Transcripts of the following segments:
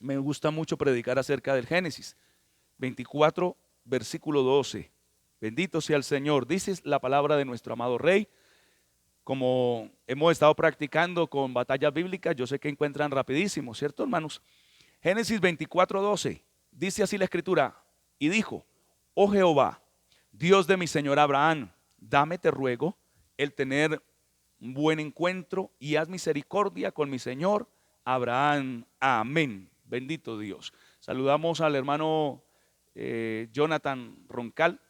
Me gusta mucho predicar acerca del Génesis 24, versículo 12. Bendito sea el Señor. Dice la palabra de nuestro amado Rey. Como hemos estado practicando con batallas bíblicas, yo sé que encuentran rapidísimo, ¿cierto, hermanos? Génesis 24, 12. Dice así la escritura. Y dijo: oh Jehová, Dios de mi señor Abraham, dame, te ruego, el tener un buen encuentro y haz misericordia con mi señor Abraham. Amén. Bendito Dios. Saludamos al hermano Jonathan Roncal.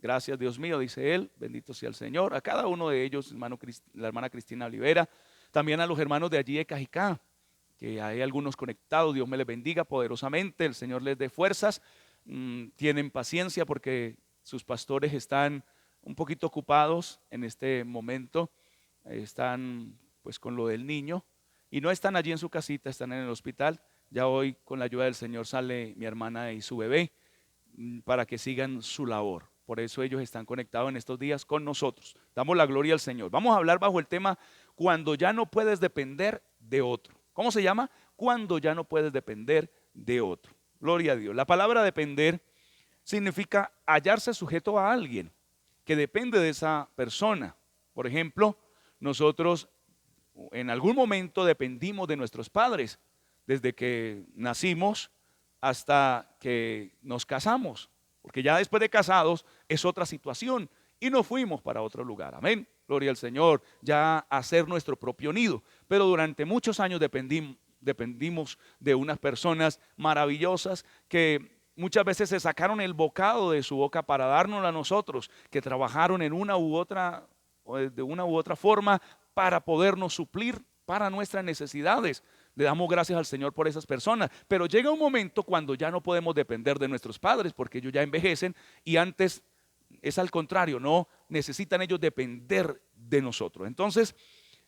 Gracias, Dios mío, dice él. Bendito sea el Señor. A cada uno de ellos, hermano, la hermana Cristina Olivera. También a los hermanos de allí de Cajicá, que hay algunos conectados. Dios me les bendiga poderosamente. El Señor les dé fuerzas. Tienen paciencia porque sus pastores están un poquito ocupados en este momento. Están pues con lo del niño y no están allí en su casita, están en el hospital. Ya hoy con la ayuda del Señor sale mi hermana y su bebé para que sigan su labor. Por eso ellos están conectados en estos días con nosotros. Damos la gloria al Señor. Vamos a hablar bajo el tema cuando ya no puedes depender de otro. ¿Cómo se llama? Cuando ya no puedes depender de otro. Gloria a Dios. La palabra depender significa hallarse sujeto a alguien que depende de esa persona. Por ejemplo, nosotros en algún momento dependimos de nuestros padres, desde que nacimos hasta que nos casamos, porque ya después de casados es otra situación y nos fuimos para otro lugar. Amén. Gloria al Señor, ya a hacer nuestro propio nido. Pero durante muchos años dependimos de unas personas maravillosas que muchas veces se sacaron el bocado de su boca para dárnoslo a nosotros, que trabajaron en una u otra, de una u otra forma para podernos suplir para nuestras necesidades. Le damos gracias al Señor por esas personas, pero llega un momento cuando ya no podemos depender de nuestros padres porque ellos ya envejecen y antes es al contrario, no necesitan ellos depender de nosotros. Entonces,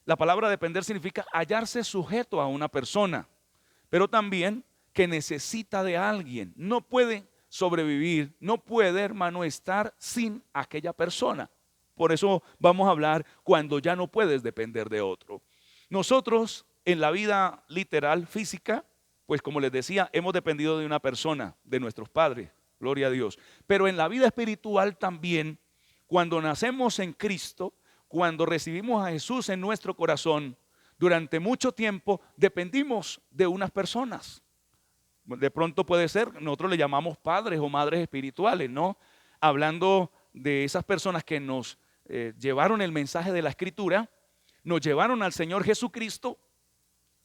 la palabra depender significa hallarse sujeto a una persona, pero también que necesita de alguien. No puede sobrevivir, no puede, hermano, estar sin aquella persona. Por eso vamos a hablar cuando ya no puedes depender de otro. Nosotros en la vida literal, física, pues como les decía, hemos dependido de una persona, de nuestros padres, gloria a Dios. Pero en la vida espiritual también, cuando nacemos en Cristo, cuando recibimos a Jesús en nuestro corazón, durante mucho tiempo dependimos de unas personas. De pronto puede ser, nosotros le llamamos padres o madres espirituales, ¿no? Hablando de esas personas que nos llevaron el mensaje de la Escritura, nos llevaron al Señor Jesucristo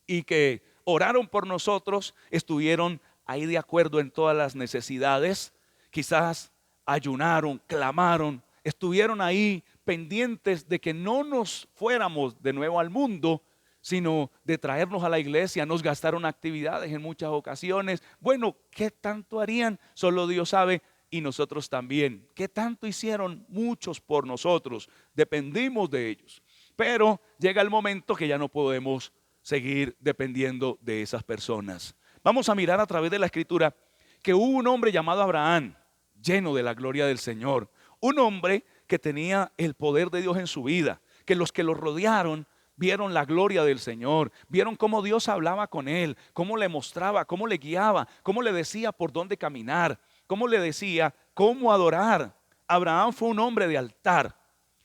y que oraron por nosotros, estuvieron ahí de acuerdo en todas las necesidades, quizás ayunaron, clamaron, estuvieron ahí pendientes de que no nos fuéramos de nuevo al mundo, sino de traernos a la iglesia. Nos gastaron actividades en muchas ocasiones. Bueno, ¿qué tanto harían? Solo Dios sabe, y nosotros también. ¿Qué tanto hicieron muchos por nosotros? Dependimos de ellos. Pero llega el momento que ya no podemos seguir dependiendo de esas personas. Vamos a mirar a través de la Escritura que hubo un hombre llamado Abraham, lleno de la gloria del Señor. Un hombre que tenía el poder de Dios en su vida, que los que lo rodearon vieron la gloria del Señor, vieron cómo Dios hablaba con él, cómo le mostraba, cómo le guiaba, cómo le decía por dónde caminar, cómo le decía cómo adorar. Abraham fue un hombre de altar.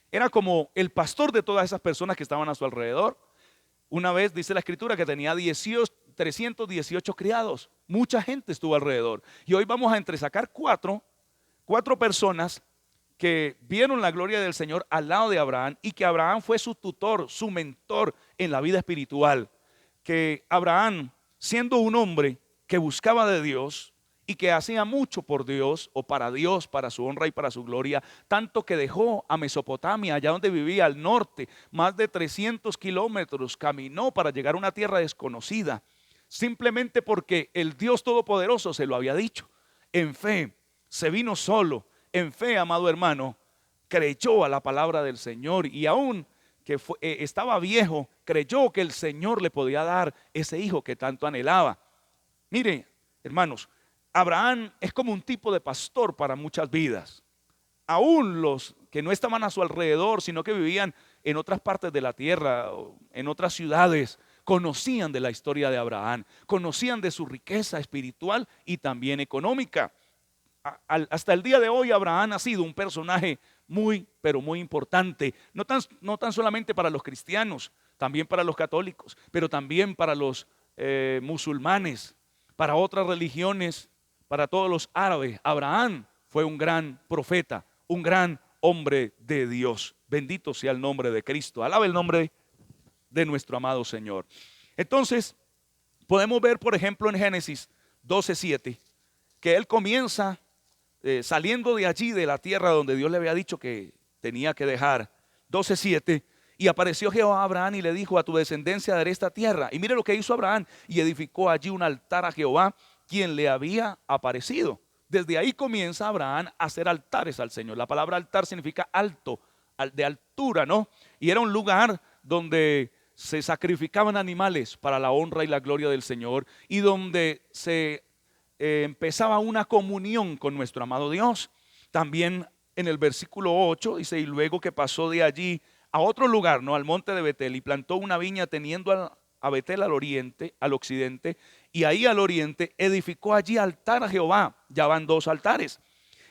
Era como el pastor de todas esas personas que estaban a su alrededor. Una vez dice la Escritura que tenía 318 criados. Mucha gente estuvo alrededor. Y hoy vamos a entresacar cuatro personas que vieron la gloria del Señor al lado de Abraham y que Abraham fue su tutor, su mentor en la vida espiritual. Que Abraham, siendo un hombre que buscaba de Dios y que hacía mucho por Dios o para Dios, para su honra y para su gloria, tanto que dejó a Mesopotamia, allá donde vivía al norte, más de 300 kilómetros, caminó para llegar a una tierra desconocida, simplemente porque el Dios Todopoderoso se lo había dicho. En fe, se vino solo. En fe, amado hermano, creyó a la palabra del Señor y aún que estaba viejo, creyó que el Señor le podía dar ese hijo que tanto anhelaba. Mire, hermanos, Abraham es como un tipo de pastor para muchas vidas. Aún los que no estaban a su alrededor, sino que vivían en otras partes de la tierra, en otras ciudades, conocían de la historia de Abraham, conocían de su riqueza espiritual y también económica. Hasta el día de hoy Abraham ha sido un personaje muy, pero muy importante, no tan solamente para los cristianos, también para los católicos, pero también para los musulmanes, para otras religiones, para todos los árabes. Abraham fue un gran profeta, un gran hombre de Dios. Bendito sea el nombre de Cristo. Alaba el nombre de nuestro amado Señor. Entonces, podemos ver, por ejemplo, en Génesis 12:7, que él comienza saliendo de allí, de la tierra donde Dios le había dicho que tenía que dejar. 12:7, y apareció Jehová a Abraham y le dijo: a tu descendencia daré esta tierra. Y mire lo que hizo Abraham, y edificó allí un altar a Jehová, quien le había aparecido. Desde ahí comienza Abraham a hacer altares al Señor. La palabra altar significa alto, de altura, ¿no? Y era un lugar donde se sacrificaban animales para la honra y la gloria del Señor, y donde se empezaba una comunión con nuestro amado Dios. También en el versículo 8 dice: y luego que pasó de allí a otro lugar, ¿no?, al monte de Betel, y plantó una viña teniendo a Betel al oriente, al occidente, y ahí al oriente edificó allí altar a Jehová. Ya van dos altares.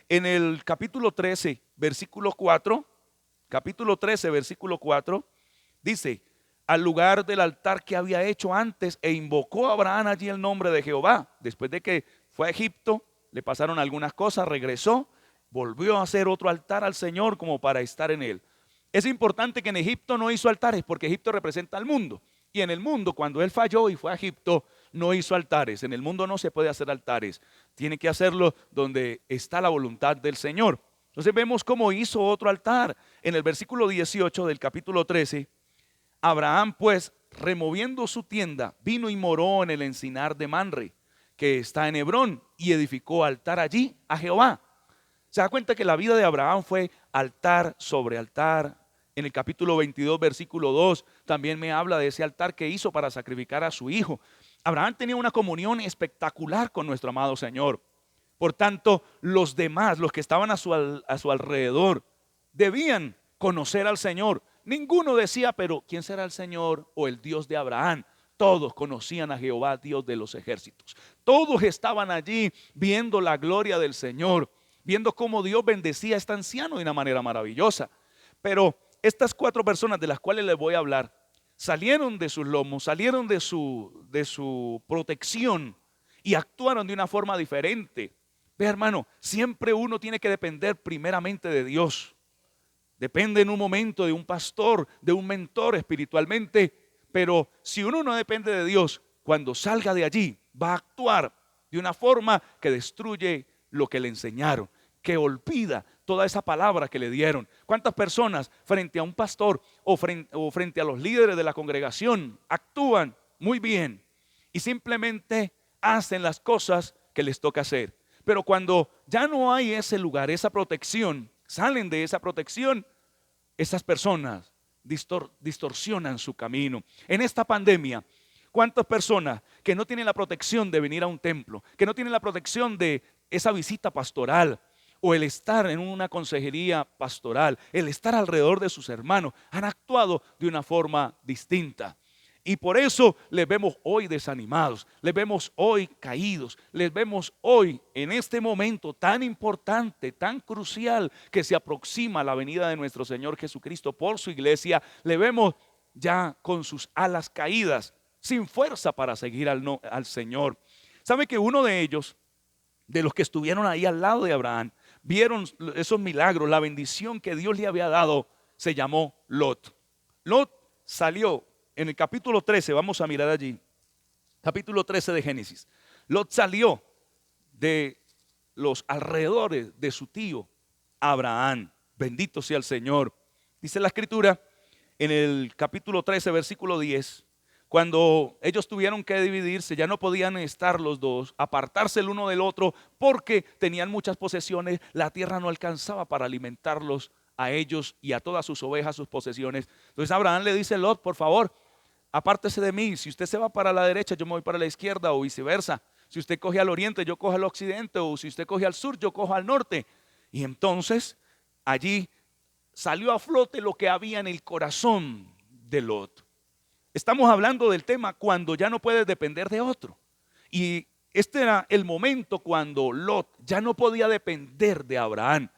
En el capítulo 13, versículo 4, dice: al lugar del altar que había hecho antes, e invocó a Abraham allí el nombre de Jehová. Después de que fue a Egipto, le pasaron algunas cosas, regresó, volvió a hacer otro altar al Señor como para estar en él. Es importante que en Egipto no hizo altares, porque Egipto representa al mundo. Y en el mundo, cuando él falló y fue a Egipto, no hizo altares. En el mundo no se puede hacer altares. Tiene que hacerlo donde está la voluntad del Señor. Entonces vemos cómo hizo otro altar. En el versículo 18 del capítulo 13, Abraham, pues, removiendo su tienda, vino y moró en el encinar de Manre, que está en Hebrón, y edificó altar allí a Jehová. Se da cuenta que la vida de Abraham fue altar sobre altar. En el capítulo 22, versículo 2, también me habla de ese altar que hizo para sacrificar a su hijo. Abraham tenía una comunión espectacular con nuestro amado Señor. Por tanto, los demás, los que estaban a su alrededor, debían conocer al Señor. Ninguno decía: pero ¿quién será el Señor o el Dios de Abraham? Todos conocían a Jehová, Dios de los ejércitos. Todos estaban allí viendo la gloria del Señor, viendo cómo Dios bendecía a este anciano de una manera maravillosa. Pero estas cuatro personas de las cuales les voy a hablar salieron de sus lomos, salieron de su protección y actuaron de una forma diferente. Ve, hermano, siempre uno tiene que depender primeramente de Dios. Depende en un momento de un pastor, de un mentor espiritualmente, pero si uno no depende de Dios, cuando salga de allí va a actuar de una forma que destruye lo que le enseñaron, que olvida toda esa palabra que le dieron. ¿Cuántas personas frente a un pastor o frente a los líderes de la congregación actúan muy bien y simplemente hacen las cosas que les toca hacer? Pero cuando ya no hay ese lugar, esa protección, salen de esa protección, esas personas distorsionan su camino. En esta pandemia, ¿cuántas personas que no tienen la protección de venir a un templo, que no tienen la protección de esa visita pastoral, o el estar en una consejería pastoral, el estar alrededor de sus hermanos, han actuado de una forma distinta? Y por eso les vemos hoy desanimados, les vemos hoy caídos, les vemos hoy en este momento tan importante, tan crucial, que se aproxima la venida de nuestro Señor Jesucristo por su iglesia. Le vemos ya con sus alas caídas, sin fuerza para seguir al Señor. ¿Sabe que uno de ellos, de los que estuvieron ahí al lado de Abraham, vieron esos milagros, la bendición que Dios le había dado, se llamó Lot? Lot salió en el capítulo 13, vamos a mirar allí, capítulo 13 de Génesis. Lot salió de los alrededores de su tío Abraham. Bendito sea el Señor. Dice la escritura en el capítulo 13, versículo 10, cuando ellos tuvieron que dividirse, ya no podían estar los dos, apartarse el uno del otro, porque tenían muchas posesiones, la tierra no alcanzaba para alimentarlos a ellos y a todas sus ovejas, sus posesiones. Entonces Abraham le dice: Lot, por favor, apártese de mí. Si usted se va para la derecha, yo me voy para la izquierda, o viceversa. Si usted coge al oriente, yo cojo al occidente, o si usted coge al sur, yo cojo al norte. Y entonces allí salió a flote lo que había en el corazón de Lot. Estamos hablando del tema cuando ya no puedes depender de otro. Y este era el momento cuando Lot ya no podía depender de Abraham,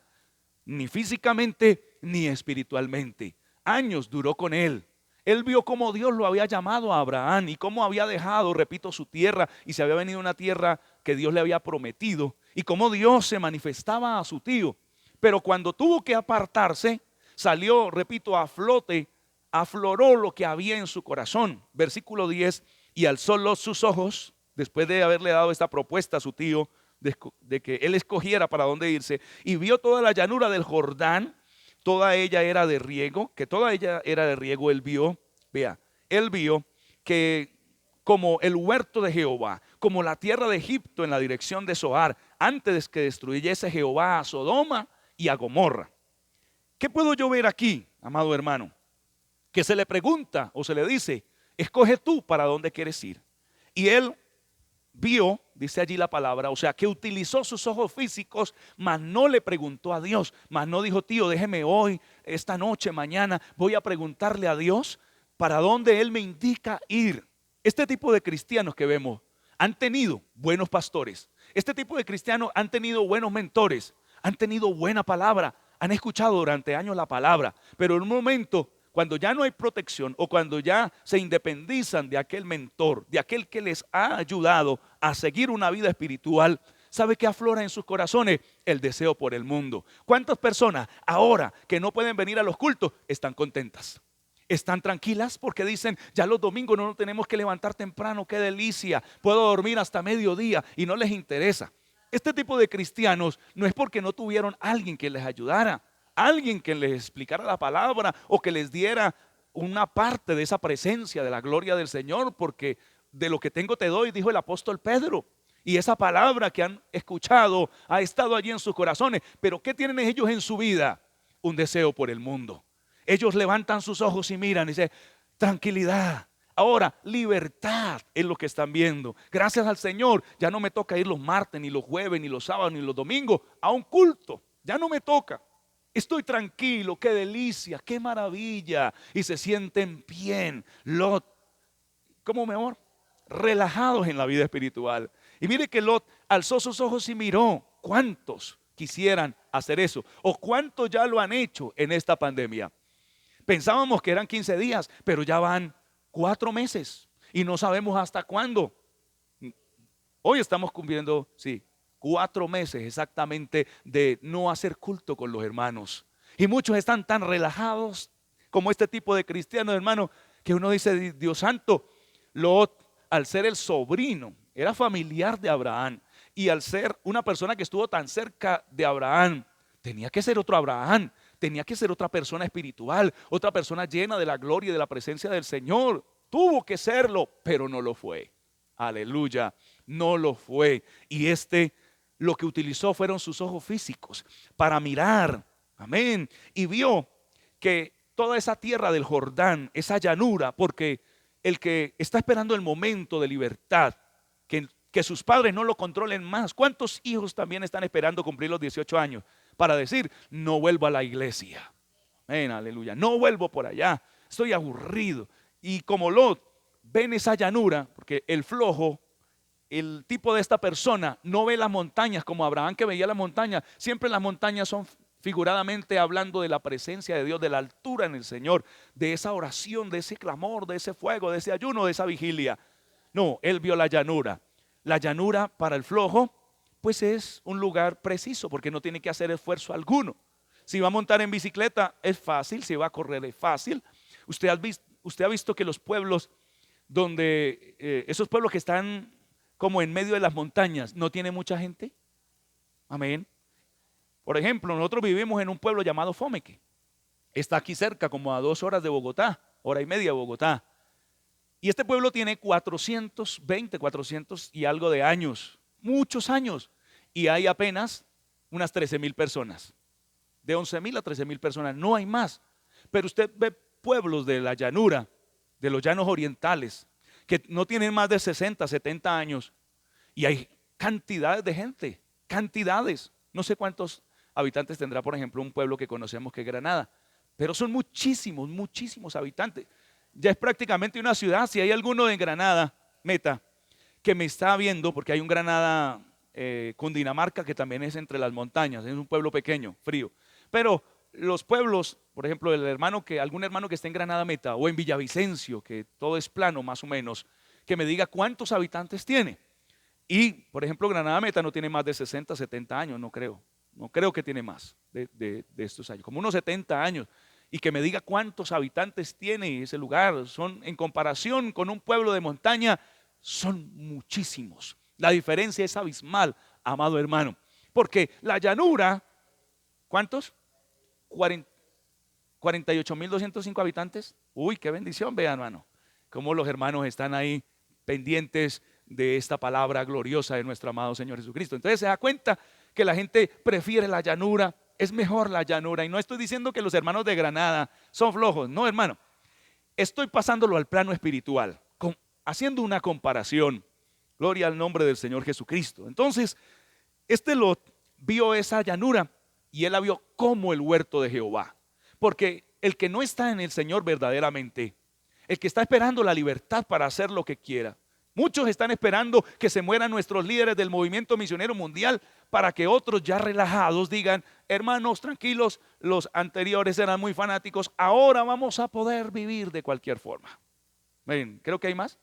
ni físicamente ni espiritualmente. Años duró con él. Él vio cómo Dios lo había llamado a Abraham y cómo había dejado, repito, su tierra y se había venido a una tierra que Dios le había prometido y cómo Dios se manifestaba a su tío. Pero cuando tuvo que apartarse, salió, repito, a flote, afloró lo que había en su corazón. Versículo 10, y alzó Lot sus ojos, después de haberle dado esta propuesta a su tío, de que él escogiera para dónde irse, y vio toda la llanura del Jordán, toda ella era de riego, que toda ella era de riego. Él vio, vea, él vio que como el huerto de Jehová, como la tierra de Egipto en la dirección de Zoar, antes que destruyese Jehová a Sodoma y a Gomorra. ¿Qué puedo yo ver aquí, amado hermano? Que se le pregunta o se le dice, escoge tú para dónde quieres ir. Y él vio, dice allí la palabra, o sea, que utilizó sus ojos físicos, mas no le preguntó a Dios, mas no dijo, tío, déjeme hoy, esta noche, mañana, voy a preguntarle a Dios para dónde Él me indica ir. Este tipo de cristianos que vemos han tenido buenos pastores, este tipo de cristianos han tenido buenos mentores, han tenido buena palabra, han escuchado durante años la palabra, pero en un momento cuando ya no hay protección o cuando ya se independizan de aquel mentor, de aquel que les ha ayudado a seguir una vida espiritual, ¿sabe qué aflora en sus corazones? El deseo por el mundo. ¿Cuántas personas ahora que no pueden venir a los cultos están contentas? Están tranquilas porque dicen, ya los domingos no nos tenemos que levantar temprano, qué delicia, puedo dormir hasta mediodía y no les interesa. Este tipo de cristianos no es porque no tuvieron alguien que les ayudara, alguien que les explicara la palabra o que les diera una parte de esa presencia de la gloria del Señor, porque de lo que tengo te doy, dijo el apóstol Pedro. Y esa palabra que han escuchado ha estado allí en sus corazones. Pero ¿qué tienen ellos en su vida? Un deseo por el mundo. Ellos levantan sus ojos y miran y dicen, tranquilidad. Ahora, libertad es lo que están viendo. Gracias al Señor, ya no me toca ir los martes, ni los jueves, ni los sábados, ni los domingos a un culto. Ya no me toca. Estoy tranquilo, qué delicia, qué maravilla. Y se sienten bien. Lot, ¿cómo mi amor? Relajados en la vida espiritual. Y mire que Lot alzó sus ojos y miró. ¿Cuántos quisieran hacer eso? ¿O cuántos ya lo han hecho en esta pandemia? Pensábamos que eran 15 días, pero ya van 4 meses y no sabemos hasta cuándo. Hoy estamos cumpliendo, sí, 4 meses exactamente de no hacer culto con los hermanos. Y muchos están tan relajados como este tipo de cristianos, hermano, que uno dice, Dios santo, Lot, al ser el sobrino, era familiar de Abraham. Y al ser una persona que estuvo tan cerca de Abraham, tenía que ser otro Abraham. Tenía que ser otra persona espiritual, otra persona llena de la gloria y de la presencia del Señor. Tuvo que serlo, pero no lo fue. Aleluya, no lo fue. Y lo que utilizó fueron sus ojos físicos para mirar. Amén. Y vio que toda esa tierra del Jordán, esa llanura, porque el que está esperando el momento de libertad, que sus padres no lo controlen más. ¿Cuántos hijos también están esperando cumplir los 18 años? Para decir, no vuelvo a la iglesia. Amén, aleluya. No vuelvo por allá. Estoy aburrido. Y como Lot, ven esa llanura, porque el flojo, el tipo de esta persona, no ve las montañas como Abraham que veía las montañas. Siempre las montañas son figuradamente hablando de la presencia de Dios, de la altura en el Señor, de esa oración, de ese clamor, de ese fuego, de ese ayuno, de esa vigilia. No, él vio la llanura. La llanura para el flojo, pues es un lugar preciso porque no tiene que hacer esfuerzo alguno. Si va a montar en bicicleta es fácil, si va a correr es fácil. Usted ha visto que los pueblos donde, esos pueblos que están como en medio de las montañas, no tiene mucha gente. Amén. Por ejemplo, nosotros vivimos en un pueblo llamado Fomeque. Está aquí cerca, como a 2 horas de Bogotá, 1:30 de Bogotá. Y este pueblo tiene 400 y algo de años, muchos años. Y hay apenas unas 13,000 personas. De 11,000 a 13,000 personas, no hay más. Pero usted ve pueblos de la llanura, de los llanos orientales, que no tienen más de 60, 70 años. Y hay cantidades de gente, cantidades. No sé cuántos habitantes tendrá, por ejemplo, un pueblo que conocemos que es Granada. Pero son muchísimos, muchísimos habitantes. Ya es prácticamente una ciudad. Si hay alguno en Granada, Meta, que me está viendo, porque hay un Granada, Cundinamarca, que también es entre las montañas, es un pueblo pequeño, frío. Pero los pueblos, por ejemplo, algún hermano que esté en Granada Meta o en Villavicencio, que todo es plano más o menos, que me diga cuántos habitantes tiene. Y, por ejemplo, Granada Meta no tiene más de 60, 70 años, no creo. No creo que tiene más de estos años, como unos 70 años. Y que me diga cuántos habitantes tiene ese lugar. Son, en comparación con un pueblo de montaña, son muchísimos. La diferencia es abismal, amado hermano. Porque la llanura, ¿cuántos? 48.205 habitantes. Uy, qué bendición, vean, hermano. Cómo los hermanos están ahí pendientes de esta palabra gloriosa de nuestro amado Señor Jesucristo. Entonces se da cuenta que la gente prefiere la llanura, es mejor la llanura. Y no estoy diciendo que los hermanos de Granada son flojos, no, hermano. Estoy pasándolo al plano espiritual, haciendo una comparación. Gloria al nombre del Señor Jesucristo. Entonces, este Lot vio esa llanura y él la vio como el huerto de Jehová. Porque el que no está en el Señor verdaderamente, el que está esperando la libertad para hacer lo que quiera. Muchos están esperando que se mueran nuestros líderes del movimiento misionero mundial para que otros ya relajados digan: hermanos, tranquilos, los anteriores eran muy fanáticos, ahora vamos a poder vivir de cualquier forma. Ven, creo que hay más.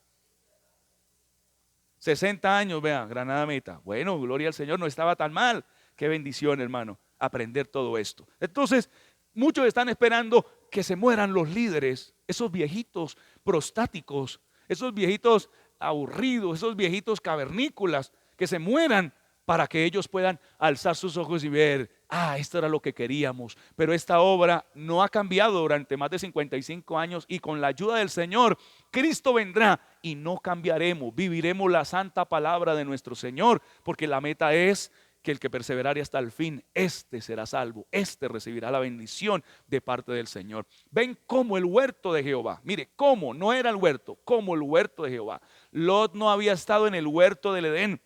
60 años, vean, Granada Meta. Bueno, gloria al Señor, no estaba tan mal. Qué bendición, hermano, aprender todo esto. Entonces, muchos están esperando que se mueran los líderes, esos viejitos prostáticos, esos viejitos aburridos, esos viejitos cavernícolas, que se mueran para que ellos puedan alzar sus ojos y ver: esto era lo que queríamos. Pero esta obra no ha cambiado durante más de 55 años y con la ayuda del Señor, Cristo vendrá y no cambiaremos, viviremos la santa palabra de nuestro Señor, porque la meta es que el que perseverare hasta el fin, este será salvo, este recibirá la bendición de parte del Señor. Ven como el huerto de Jehová. Mire, cómo, no era el huerto, como el huerto de Jehová. Lot no había estado en el huerto del Edén.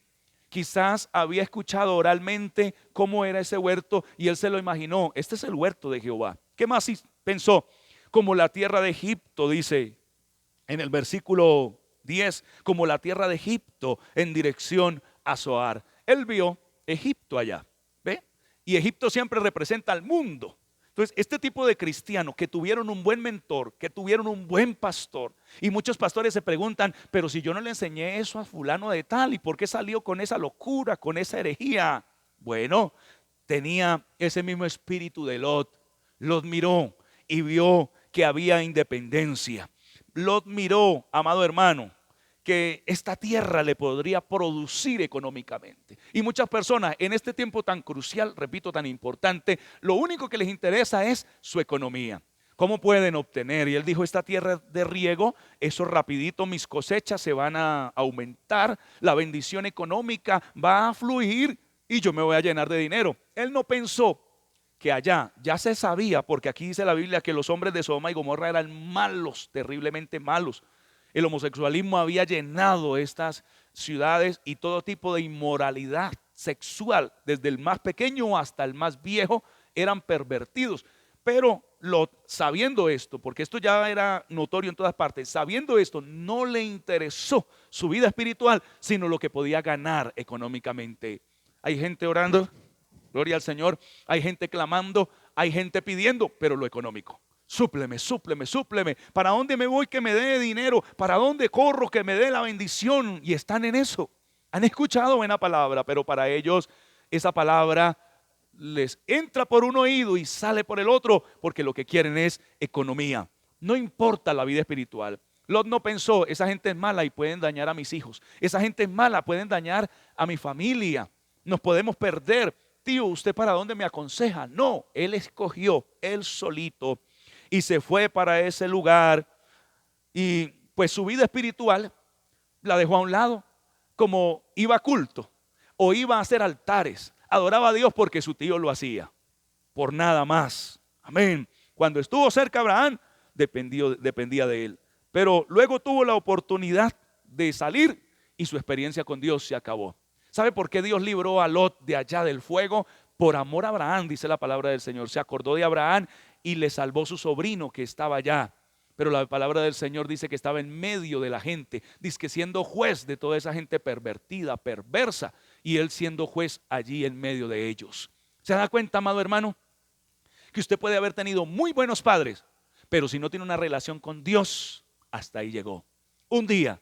Quizás había escuchado oralmente cómo era ese huerto y él se lo imaginó: este es el huerto de Jehová. ¿Qué más pensó? Como la tierra de Egipto, dice en el versículo 10, como la tierra de Egipto en dirección a Zoar. Él vio Egipto allá, ¿ve? Y Egipto siempre representa al mundo. Entonces, este tipo de cristianos que tuvieron un buen mentor, que tuvieron un buen pastor, y muchos pastores se preguntan: pero si yo no le enseñé eso a fulano de tal, ¿y por qué salió con esa locura, con esa herejía? Bueno, tenía ese mismo espíritu de Lot. Lot miró y vio que había independencia. Lot miró, amado hermano, que esta tierra le podría producir económicamente. Y muchas personas en este tiempo tan crucial, repito, tan importante, lo único que les interesa es su economía. ¿Cómo pueden obtener? Y él dijo: esta tierra de riego, eso rapidito mis cosechas se van a aumentar, la bendición económica va a fluir y yo me voy a llenar de dinero. Él no pensó que allá ya se sabía, porque aquí dice la Biblia que los hombres de Sodoma y Gomorra eran malos, terriblemente malos. El homosexualismo había llenado estas ciudades y todo tipo de inmoralidad sexual, desde el más pequeño hasta el más viejo, eran pervertidos. Pero Lot, sabiendo esto, porque esto ya era notorio en todas partes, sabiendo esto, no le interesó su vida espiritual, sino lo que podía ganar económicamente. Hay gente orando, gloria al Señor, hay gente clamando, hay gente pidiendo, pero lo económico. Súpleme, súpleme, súpleme. ¿Para dónde me voy que me dé dinero? ¿Para dónde corro que me dé la bendición? Y están en eso. Han escuchado buena palabra, pero para ellos esa palabra les entra por un oído y sale por el otro, porque lo que quieren es economía. No importa la vida espiritual. Lot no pensó: esa gente es mala y pueden dañar a mis hijos. Esa gente es mala, pueden dañar a mi familia. Nos podemos perder. Tío, ¿usted para dónde me aconseja? No, él escogió, él solito, y se fue para ese lugar. Y pues su vida espiritual la dejó a un lado. Como iba a culto o iba a hacer altares, adoraba a Dios porque su tío lo hacía, por nada más. Amén. Cuando estuvo cerca Abraham, dependía de él. Pero luego tuvo la oportunidad de salir y su experiencia con Dios se acabó. ¿Sabe por qué Dios libró a Lot de allá del fuego? Por amor a Abraham, dice la palabra del Señor. Se acordó de Abraham y le salvó su sobrino que estaba allá. Pero la palabra del Señor dice que estaba en medio de la gente, dice que siendo juez de toda esa gente pervertida, perversa, y él siendo juez allí en medio de ellos. ¿Se da cuenta, amado hermano? Que usted puede haber tenido muy buenos padres, pero si no tiene una relación con Dios, hasta ahí llegó. Un día,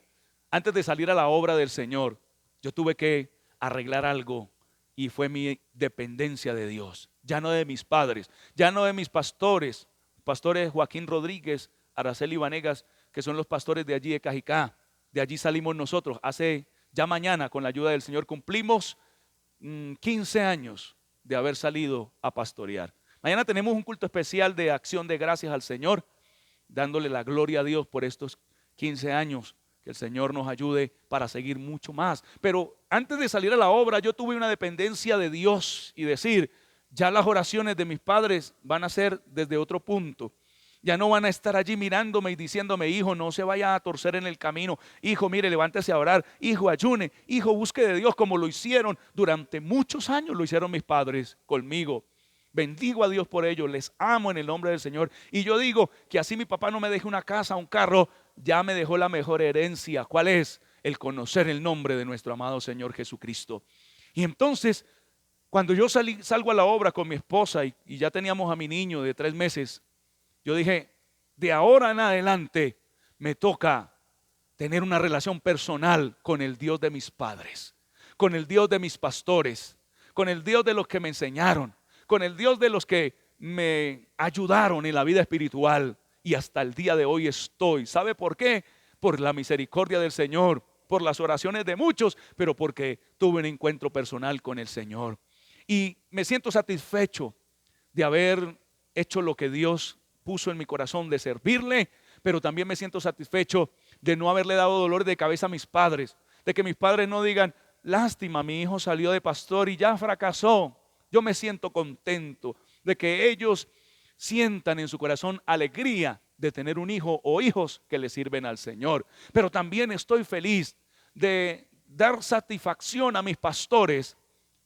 antes de salir a la obra del Señor, yo tuve que arreglar algo y fue mi dependencia de Dios, ya no de mis padres, ya no de mis pastores, pastores Joaquín Rodríguez, Araceli Vanegas, que son los pastores de allí de Cajicá. De allí salimos nosotros. Hace ya mañana, con la ayuda del Señor, cumplimos 15 años de haber salido a pastorear. Mañana tenemos un culto especial de acción de gracias al Señor, dándole la gloria a Dios por estos 15 años. Que el Señor nos ayude para seguir mucho más. Pero antes de salir a la obra, yo tuve una dependencia de Dios y decir, ya las oraciones de mis padres van a ser desde otro punto. Ya no van a estar allí mirándome y diciéndome, hijo, no se vaya a torcer en el camino. Hijo, mire, levántese a orar. Hijo, ayune. Hijo, busque de Dios, como lo hicieron durante muchos años, lo hicieron mis padres conmigo. Bendigo a Dios por ello, les amo en el nombre del Señor. Y yo digo que así mi papá no me deje una casa, un carro, ya me dejó la mejor herencia. ¿Cuál es? El conocer el nombre de nuestro amado Señor Jesucristo. Y entonces, cuando yo salgo a la obra con mi esposa y ya teníamos a mi niño de 3 meses, yo dije, de ahora en adelante me toca tener una relación personal con el Dios de mis padres, con el Dios de mis pastores, con el Dios de los que me enseñaron, con el Dios de los que me ayudaron en la vida espiritual. Y hasta el día de hoy estoy. ¿Sabe por qué? Por la misericordia del Señor, por las oraciones de muchos, pero porque tuve un encuentro personal con el Señor. Y me siento satisfecho de haber hecho lo que Dios puso en mi corazón, de servirle, pero también me siento satisfecho de no haberle dado dolor de cabeza a mis padres, de que mis padres no digan, lástima, mi hijo salió de pastor y ya fracasó. Yo me siento contento de que ellos sientan en su corazón alegría de tener un hijo o hijos que le sirven al Señor. Pero también estoy feliz de dar satisfacción a mis pastores,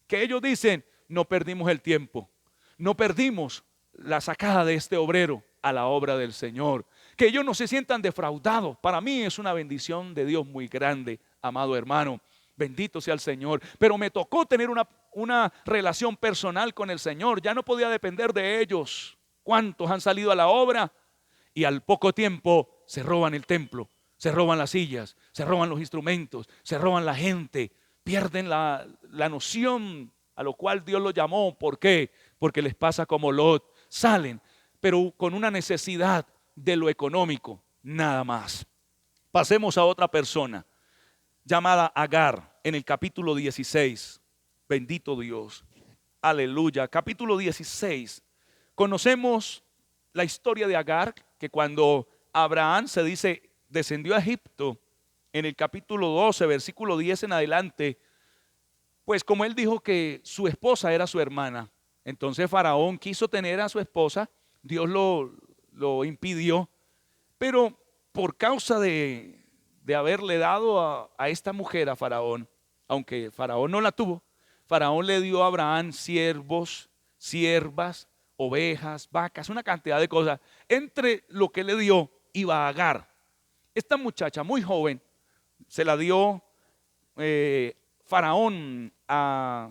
que ellos dicen, no perdimos el tiempo, no perdimos la sacada de este obrero a la obra del Señor. Que ellos no se sientan defraudados. Para mí es una bendición de Dios muy grande, amado hermano. Bendito sea el Señor. Pero me tocó tener una relación personal con el Señor. Ya no podía depender de ellos. ¿Cuántos han salido a la obra y al poco tiempo se roban el templo, se roban las sillas, se roban los instrumentos, se roban la gente, pierden la noción a lo cual Dios los llamó? ¿Por qué? Porque les pasa como Lot. Salen, pero con una necesidad de lo económico, nada más. Pasemos a otra persona llamada Agar en el capítulo 16. Bendito Dios, aleluya. Capítulo 16. Conocemos la historia de Agar, que cuando Abraham, se dice, descendió a Egipto, en el capítulo 12, versículo 10 en adelante, pues como él dijo que su esposa era su hermana, entonces Faraón quiso tener a su esposa, Dios lo impidió, pero por causa de haberle dado a esta mujer a Faraón, aunque Faraón no la tuvo, Faraón le dio a Abraham siervos, siervas, ovejas, vacas, una cantidad de cosas. Entre lo que le dio iba Agar. Esta muchacha muy joven se la dio Faraón a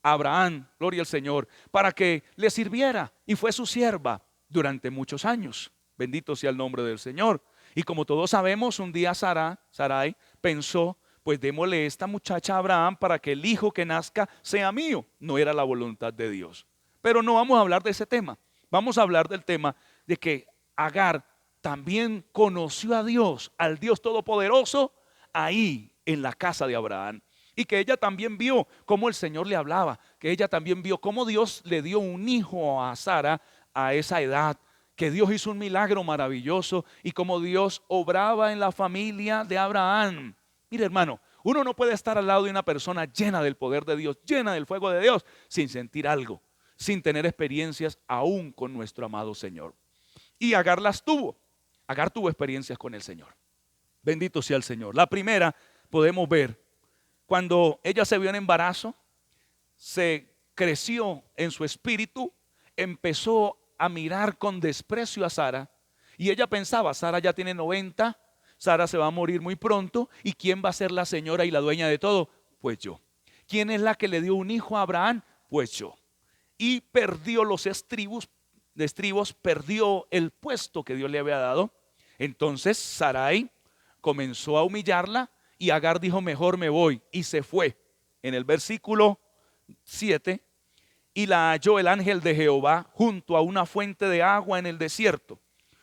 Abraham, gloria al Señor, para que le sirviera, y fue su sierva durante muchos años. Bendito sea el nombre del Señor. Y como todos sabemos, un día Sarai pensó, pues démosle esta muchacha a Abraham para que el hijo que nazca sea mío. No era la voluntad de Dios. Pero no vamos a hablar de ese tema. Vamos a hablar del tema de que Agar también conoció a Dios, al Dios Todopoderoso, ahí en la casa de Abraham. Y que ella también vio cómo el Señor le hablaba, que ella también vio cómo Dios le dio un hijo a Sara a esa edad, que Dios hizo un milagro maravilloso y cómo Dios obraba en la familia de Abraham. Mire, hermano, uno no puede estar al lado de una persona llena del poder de Dios, llena del fuego de Dios, sin sentir algo, sin tener experiencias aún con nuestro amado Señor. Y Agar las tuvo. Agar tuvo experiencias con el Señor. Bendito sea el Señor. La primera podemos ver cuando ella se vio en embarazo, se creció en su espíritu, empezó a mirar con desprecio a Sara Y ella pensaba, Sara ya tiene 90, Sara se va a morir muy pronto, ¿y quién va a ser la señora y la dueña de todo? Pues yo. ¿Quién es la que le dio un hijo a Abraham? Pues yo. Y perdió los estribos, perdió el puesto que Dios le había dado. Entonces Sarai comenzó a humillarla y Agar dijo, mejor me voy, y se fue. En el versículo 7, y la halló el ángel de Jehová junto a una fuente de agua en el desierto,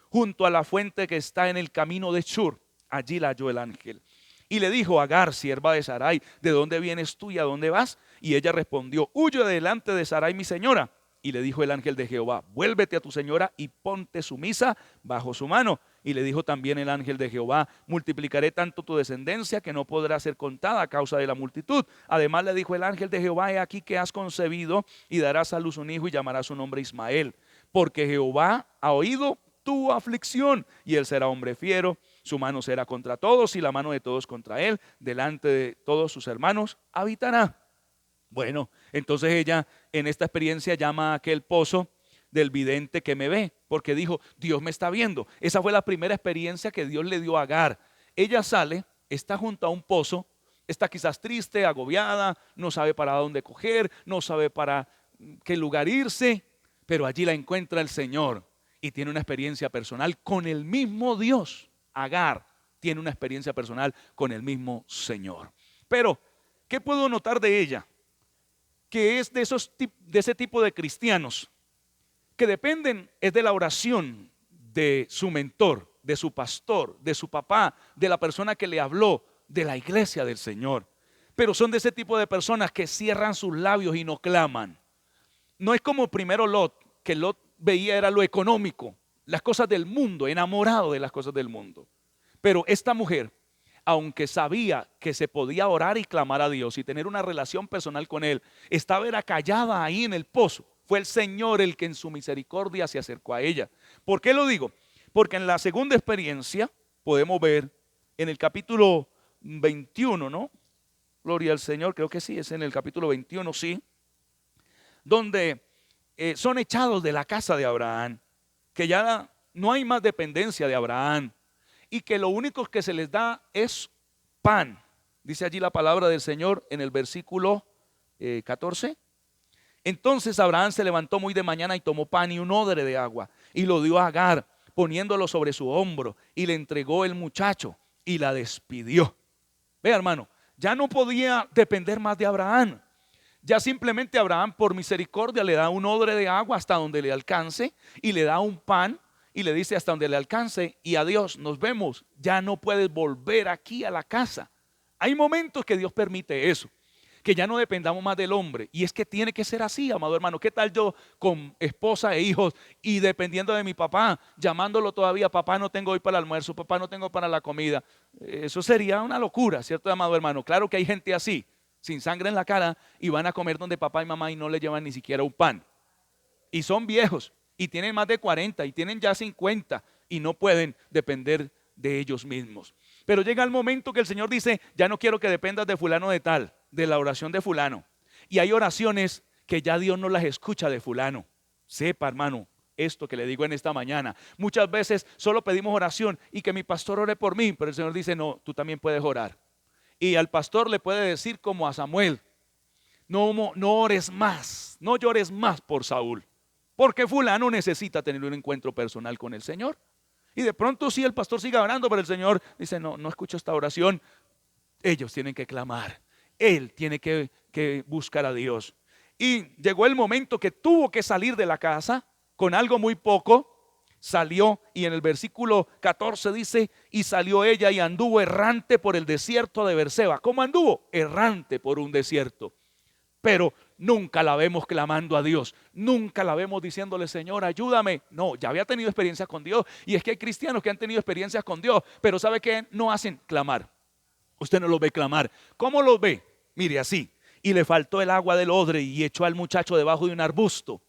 junto a la fuente que está en el camino de Shur. Allí la halló el ángel. Y le dijo, Agar, sierva de Sarai, ¿de dónde vienes tú y a dónde vas? Y ella respondió, huyo delante de Sarai mi señora. Y le dijo el ángel de Jehová, vuélvete a tu señora y ponte sumisa bajo su mano. Y le dijo también el ángel de Jehová, multiplicaré tanto tu descendencia que no podrá ser contada a causa de la multitud. Además le dijo el ángel de Jehová, he aquí que has concebido y darás a luz un hijo y llamarás su nombre Ismael, porque Jehová ha oído tu aflicción y él será hombre fiero, su mano será contra todos y la mano de todos contra él, delante de todos sus hermanos habitará. Bueno, entonces ella en esta experiencia llama a aquel pozo del vidente que me ve, porque dijo, Dios me está viendo. Esa fue la primera experiencia que Dios le dio a Agar. Ella sale, está junto a un pozo, está quizás triste, agobiada, no sabe para dónde coger, no sabe para qué lugar irse, pero allí la encuentra el Señor y tiene una experiencia personal con el mismo Dios. Agar tiene una experiencia personal con el mismo Señor. Pero, ¿qué puedo notar de ella? Que es de ese tipo de cristianos que dependen es de la oración de su mentor, de su pastor, de su papá, de la persona que le habló, de la iglesia del Señor. Pero son de ese tipo de personas que cierran sus labios y no claman. No es como primero Lot, que Lot veía era lo económico, las cosas del mundo, enamorado de las cosas del mundo. Pero esta mujer, aunque sabía que se podía orar y clamar a Dios y tener una relación personal con Él, estaba era callada ahí en el pozo. Fue el Señor el que en su misericordia se acercó a ella. ¿Por qué lo digo? Porque en la segunda experiencia podemos ver en el capítulo 21, ¿no? Gloria al Señor, creo que sí, es en el capítulo 21, sí, donde son echados de la casa de Abraham, que ya no hay más dependencia de Abraham y que lo único que se les da es pan. Dice allí la palabra del Señor en el versículo 14. Entonces Abraham se levantó muy de mañana y tomó pan y un odre de agua y lo dio a Agar, poniéndolo sobre su hombro, y le entregó el muchacho y la despidió. Vea, hermano, ya no podía depender más de Abraham. Ya simplemente Abraham por misericordia le da un odre de agua hasta donde le alcance y le da un pan y le dice hasta donde le alcance y adiós, nos vemos, ya no puedes volver aquí a la casa. Hay momentos que Dios permite eso, que ya no dependamos más del hombre, y es que tiene que ser así, amado hermano. ¿Qué tal yo con esposa e hijos y dependiendo de mi papá, llamándolo todavía, papá no tengo hoy para el almuerzo, papá no tengo para la comida? Eso sería una locura, ¿cierto, amado hermano? Claro que hay gente así, sin sangre en la cara, y van a comer donde papá y mamá y no le llevan ni siquiera un pan, y son viejos y tienen más de 40 y tienen ya 50 y no pueden depender de ellos mismos. Pero llega el momento que el Señor dice, ya no quiero que dependas de fulano de tal, de la oración de fulano. Y hay oraciones que ya Dios no las escucha de fulano. Sepa, hermano, esto que le digo en esta mañana. Muchas veces solo pedimos oración y que mi pastor ore por mí, pero el Señor dice, no, tú también puedes orar. Y al pastor le puede decir como a Samuel, no ores más, no llores más por Saúl, porque fulano necesita tener un encuentro personal con el Señor. Y de pronto si el pastor sigue orando, pero el Señor dice, no escucho esta oración. Ellos tienen que clamar, él tiene que buscar a Dios. Y llegó el momento que tuvo que salir de la casa con algo muy poco. Salió, y en el versículo 14 dice, y salió ella y anduvo errante por el desierto de Berseba. ¿Cómo anduvo? Errante por un desierto. Pero nunca la vemos clamando a Dios, nunca la vemos diciéndole, Señor, ayúdame. No, ya había tenido experiencias con Dios, y es que hay cristianos que han tenido experiencias con Dios, pero ¿sabe qué? No hacen clamar. Usted no los ve clamar. ¿Cómo los ve? Mire, así. Y le faltó el agua del odre y echó al muchacho debajo de un arbusto.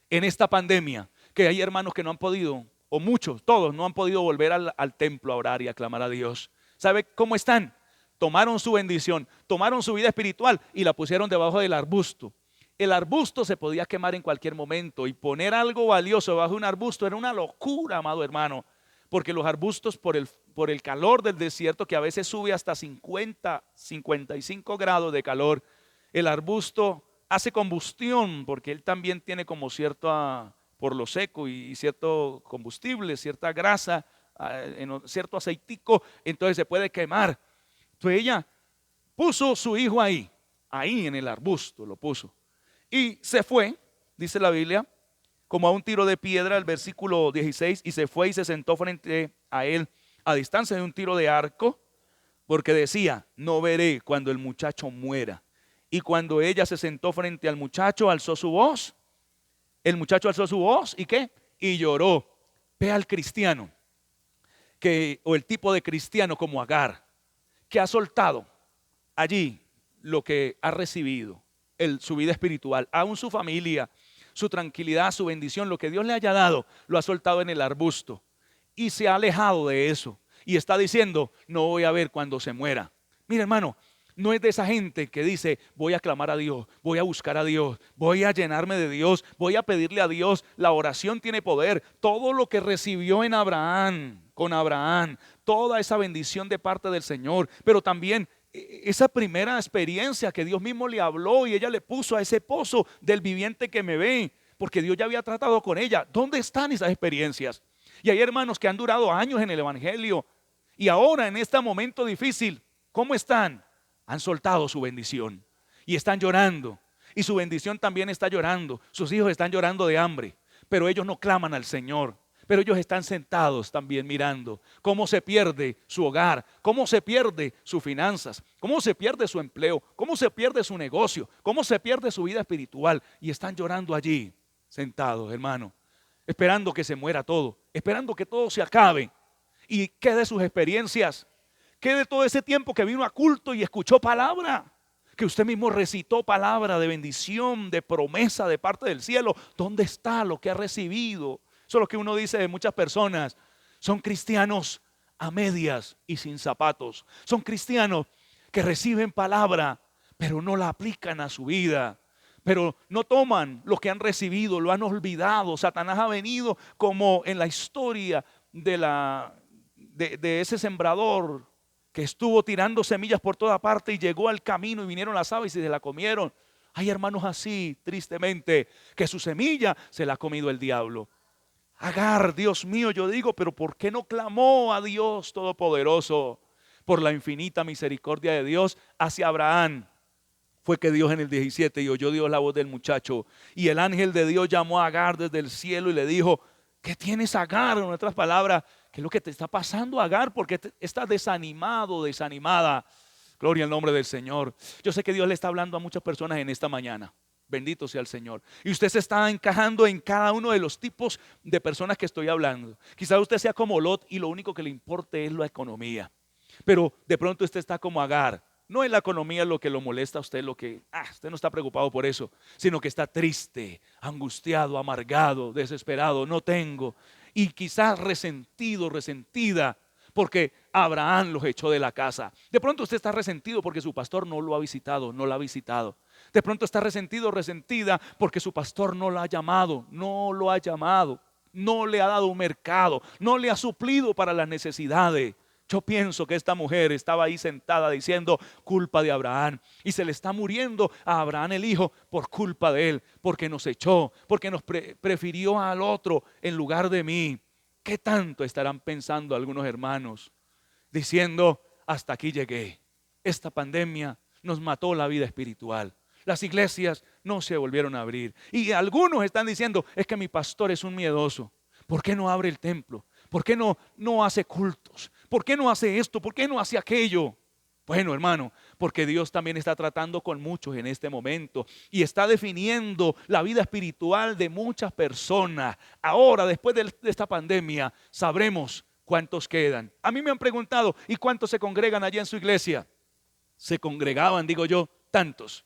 En esta pandemia, que hay hermanos que no han podido, o muchos, todos no han podido volver al templo a orar y a clamar a Dios. ¿Sabe cómo están? Tomaron su bendición, tomaron su vida espiritual y la pusieron debajo del arbusto. El arbusto se podía quemar en cualquier momento, y poner algo valioso debajo de un arbusto era una locura, amado hermano. porque los arbustos por el calor del desierto, que a veces sube hasta 50, 55 grados de calor, el arbusto hace combustión, porque él también tiene como cierto, por lo seco y cierto combustible, cierta grasa, cierto aceitico, entonces se puede quemar. Entonces ella puso su hijo ahí en el arbusto lo puso. Y se fue, dice la Biblia, como a un tiro de piedra, el versículo 16, y se fue y se sentó frente a él a distancia de un tiro de arco, porque decía, no veré cuando el muchacho muera. Y cuando ella se sentó frente al muchacho, alzó su voz. El muchacho alzó su voz, ¿y qué? Y lloró. Ve al cristiano, o el tipo de cristiano como Agar, que ha soltado allí lo que ha recibido, su vida espiritual, aún su familia, su tranquilidad, su bendición, lo que Dios le haya dado, lo ha soltado en el arbusto y se ha alejado de eso y está diciendo, no voy a ver cuando se muera. Mira, hermano, no es de esa gente que dice, voy a clamar a Dios, voy a buscar a Dios, voy a llenarme de Dios, voy a pedirle a Dios. La oración tiene poder. Todo lo que recibió en Abraham, con Abraham, toda esa bendición de parte del Señor, pero también esa primera experiencia que Dios mismo le habló y ella le puso a ese pozo del viviente que me ve, porque Dios ya había tratado con ella. ¿Dónde están esas experiencias? Y hay hermanos que han durado años en el evangelio y ahora en este momento difícil, ¿cómo están? Han soltado su bendición y están llorando, y su bendición también está llorando. Sus hijos están llorando de hambre, pero ellos no claman al Señor. Pero ellos están sentados también mirando cómo se pierde su hogar, cómo se pierde sus finanzas, cómo se pierde su empleo, cómo se pierde su negocio, cómo se pierde su vida espiritual. Y están llorando allí, sentados, hermano, esperando que se muera todo, esperando que todo se acabe. Y qué de sus experiencias, qué de todo ese tiempo que vino a culto y escuchó palabra, que usted mismo recitó palabra de bendición, de promesa de parte del cielo. ¿Dónde está lo que ha recibido? Eso es lo que uno dice de muchas personas. Son cristianos a medias y sin zapatos. Son cristianos que reciben palabra, pero no la aplican a su vida. Pero no toman lo que han recibido, lo han olvidado. Satanás ha venido como en la historia de ese sembrador que estuvo tirando semillas por toda parte y llegó al camino y vinieron las aves y se la comieron. Hay hermanos así, tristemente, que su semilla se la ha comido el diablo. Agar, Dios mío, yo digo, pero ¿por qué no clamó a Dios Todopoderoso? Por la infinita misericordia de Dios hacia Abraham. Fue que Dios en el 17 y oyó Dios la voz del muchacho. Y el ángel de Dios llamó a Agar desde el cielo y le dijo, ¿qué tienes, Agar? En otras palabras, ¿qué es lo que te está pasando, Agar? Porque estás desanimado, desanimada. Gloria al nombre del Señor. Yo sé que Dios le está hablando a muchas personas en esta mañana. Bendito sea el Señor. Y usted se está encajando en cada uno de los tipos de personas que estoy hablando. Quizás usted sea como Lot y lo único que le importe es la economía. Pero de pronto usted está como Agar. No es la economía lo que lo molesta a usted, usted no está preocupado por eso, sino que está triste, angustiado, amargado, desesperado, no tengo. Y quizás resentido, resentida, porque Abraham los echó de la casa. De pronto usted está resentido porque su pastor no lo ha visitado, no la ha visitado. De pronto está resentido, resentida porque su pastor no la ha llamado, no lo ha llamado, no le ha dado un mercado, no le ha suplido para las necesidades. Yo pienso que esta mujer estaba ahí sentada diciendo culpa de Abraham y se le está muriendo a Abraham el hijo por culpa de él, porque nos echó, porque nos prefirió al otro en lugar de mí. ¿Qué tanto estarán pensando algunos hermanos diciendo hasta aquí llegué? Esta pandemia nos mató la vida espiritual. Las iglesias no se volvieron a abrir. Y algunos están diciendo, es que mi pastor es un miedoso. ¿Por qué no abre el templo? ¿Por qué no hace cultos? ¿Por qué no hace esto? ¿Por qué no hace aquello? Bueno, hermano, porque Dios también está tratando con muchos en este momento y está definiendo la vida espiritual de muchas personas. Ahora, después de esta pandemia, sabremos cuántos quedan. A mí me han preguntado, ¿y cuántos se congregan allá en su iglesia? Se congregaban, digo yo, tantos.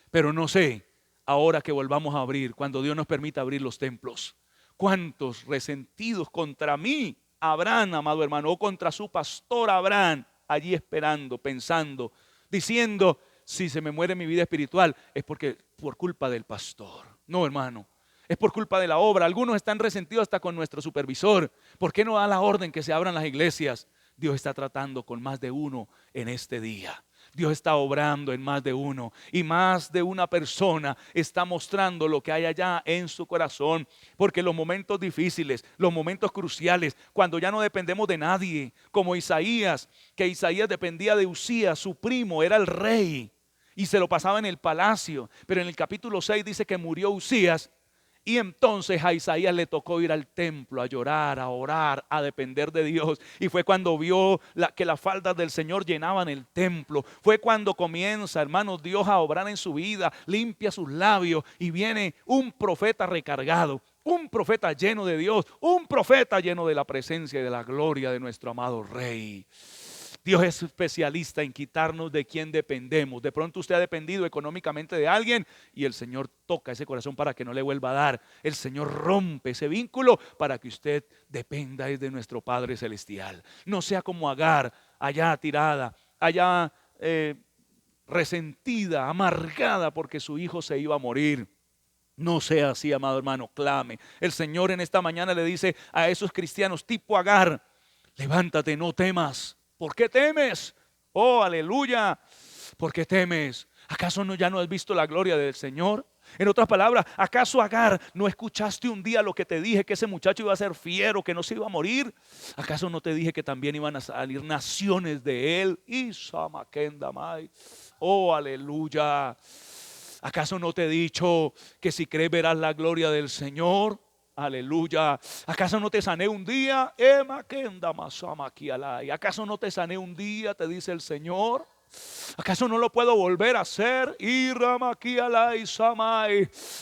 Pero no sé, ahora que volvamos a abrir, cuando Dios nos permita abrir los templos, ¿cuántos resentidos contra mí habrán, amado hermano, o contra su pastor habrán allí esperando, pensando, diciendo, si se me muere mi vida espiritual es porque por culpa del pastor? No, hermano, es por culpa de la obra. Algunos están resentidos hasta con nuestro supervisor. ¿Por qué no da la orden que se abran las iglesias? Dios está tratando con más de uno en este día. Dios está obrando en más de uno y más de una persona está mostrando lo que hay allá en su corazón. Porque los momentos difíciles, los momentos cruciales, cuando ya no dependemos de nadie, como Isaías, que Isaías dependía de Usías, su primo, era el rey y se lo pasaba en el palacio. Pero en el capítulo 6 dice que murió Usías. Y entonces a Isaías le tocó ir al templo a llorar, a orar, a depender de Dios. Y fue cuando vio que las faldas del Señor llenaban el templo. Fue cuando comienza, hermanos, Dios a obrar en su vida, limpia sus labios y viene un profeta recargado, un profeta lleno de Dios, un profeta lleno de la presencia y de la gloria de nuestro amado Rey. Dios es especialista en quitarnos de quien dependemos. De pronto usted ha dependido económicamente de alguien y el Señor toca ese corazón para que no le vuelva a dar. El Señor rompe ese vínculo para que usted dependa de nuestro Padre Celestial. No sea como Agar, allá tirada, allá resentida, amargada porque su hijo se iba a morir. No sea así, amado hermano, clame. El Señor en esta mañana le dice a esos cristianos tipo Agar: levántate, no temas. ¿Por qué temes? Oh, aleluya. ¿Por qué temes? ¿Acaso ya no has visto la gloria del Señor? En otras palabras, ¿acaso Agar no escuchaste un día lo que te dije, que ese muchacho iba a ser fiero, que no se iba a morir? ¿Acaso no te dije que también iban a salir naciones de él? Oh, aleluya. ¿Acaso no te he dicho que si crees verás la gloria del Señor? Aleluya. ¿Acaso no te sané un día? ¿Acaso no te sané un día? Te dice el Señor. ¿Acaso no lo puedo volver a hacer?